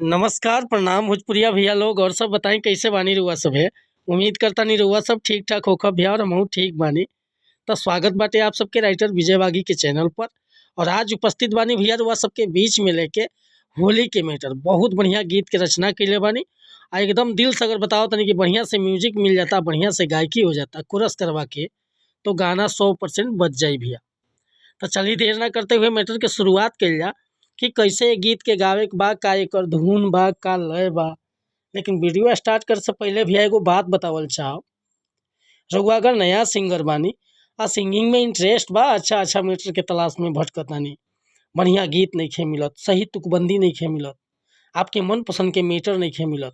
नमस्कार, प्रणाम भोजपुरिया भैया लोग और सब बताएं कैसे बानी रउआ सब है। उम्मीद करता नहीं रउआ सब ठीक ठाक होखब भैया और हमहू ठीक बानी। तो स्वागत बाटे आप सबके राइटर विजय बागी के चैनल पर। और आज उपस्थित बानी भैया रउआ सबके बीच में लेके होली के मैटर बहुत बढ़िया गीत के रचना कैले बानी। एकदम दिल से अगर बताओ तनी कि बढ़िया से म्यूजिक मिल जाता, बढ़िया से गायकी हो जाता कोरस करवा के, तो गाना 100% बच जाई भैया। तो चलिए देर ना करते हुए मैटर के शुरुआत कइल जा कि कैसे गीत के गावे के बा, का एकर धुन बा, का लय बा। लेकिन वीडियो स्टार्ट करे से पहले भैया एगो बात बतावल चाहब। रउआ अगर नया सिंगर बानी आ सिंगिंग में इंटरेस्ट बा, अच्छा मैटर के तलाश में भटकतानी, बढ़िया गीत नइखे मिलत, सही तुकबंदी नइखे मिलत, आपके मन पसंद के मैटर नइखे मिलत,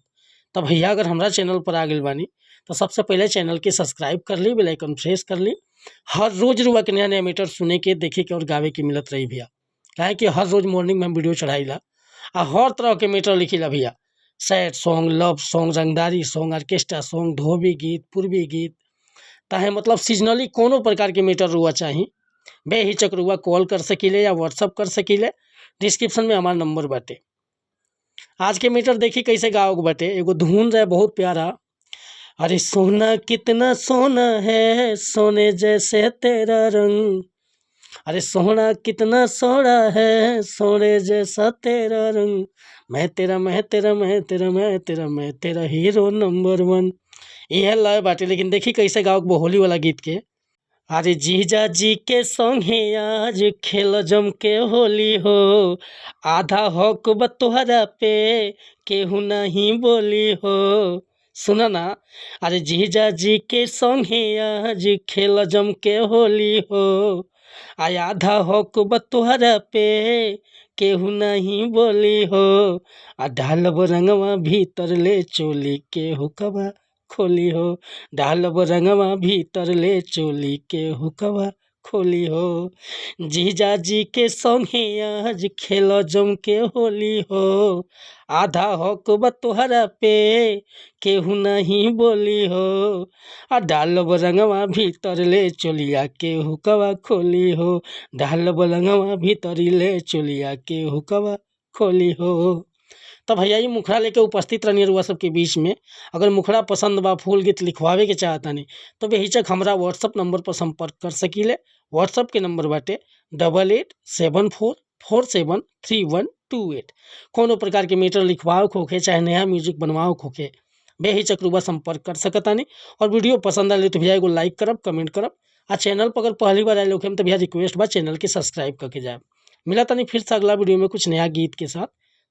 तब भैया अगर हमरा चैनल पर आ गइल बानी तो सबसे पहले चैनल के सब्सक्राइब कर ली, बेल आइकन प्रेस कर ली। हर रोज रुआ के नया नया मैटर सुने के, देखे के और गावे के मिलत रही भैया। काहे कि हर रोज मॉर्निंग में हम वीडियो चढ़ाईला आ हर तरह के मैटर लिखीला भैया। सैड सॉन्ग, लव सॉन्ग, रंगदारी सॉन्ग, ऑर्केस्ट्रा सॉन्ग, धोबी गीत, पूर्वी गीत, ताहे मतलब सीजनली कोनो प्रकार के मैटर रुआ चाही, बेहिचक रुआ कॉल कर सकीले या व्हाट्सअप कर सकीले। डिस्क्रिप्शन में हमारा नंबर बाटे। आज के मैटर देखी कैसे गाओगे बाटे। एगो धुन रहे बहुत प्यारा। अरे सोना कितना सोना है, सोने जैसे तेरा रंग। अरे सोना कितना सोना है, सोने जैसा तेरा रंग। मैं तेरा मैं तेरा मैं तेरा मैं तेरा मैं तेरा हीरो नंबर 1। यह लय बाटे। लेकिन देखी कैसे गाओ होली वाला गीत के। अरे जीजा जी के संगे आज खेल जम के होली हो, आधा हक बतोहरा पे केहू नहीं बोली हो। सुना ना। अरे जीजा जी के संगे आज खेल जम के होली हो, आधा हक बतोहरा पे केहू नहीं बोली हो। आ ढालब रंगवा भीतर ले चोली के हुकवा खोली हो, ढालब रंगवा भीतर ले चोली के हुकवा खोली हो। जीजा जी के संगे आज खेल जम के होली हो, आधा हक बतोहरा पे केहू नहीं बोली हो। आ ढालब रंगवा भीतर ले चोलिया के हुकवा खोली हो, ढालब रंगवा भीतर ले चोलिया के हुकवा खोली हो। तो भैया ये मुखड़ा लेके उपस्थित रहनी रुआ सबके बीच में। अगर मुखड़ा पसंद बा, फूल गीत लिखवावे के चाहतानी, तो बेहिचक हमरा व्हाट्सअप नंबर पर संपर्क कर सकीले। व्हाट्सअप के नंबर बाटे 8874473128। कोनो प्रकार के मैटर लिखवाओ होखे, चाहे नया म्यूजिक बनवाओ होखे, बेहिचक रुआ संपर्क कर सकतानी। और वीडियो पसंद आए तो भैया एगो लाइक करब, कमेंट करब। आ चैनल पर अगर पहली बार आए होखे तो भैया रिक्वेस्ट बा चैनल के सब्सक्राइब करके जाए। मिला तानी फिर से अगला वीडियो में कुछ नया गीत के साथ।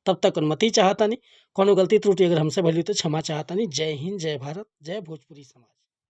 तब तक अनुमति चाहता नहीं, कोनो गलती त्रुटि अगर हमसे भली तो क्षमा चाहता नहीं। जय हिंद, जय भारत, जय भोजपुरी समाज।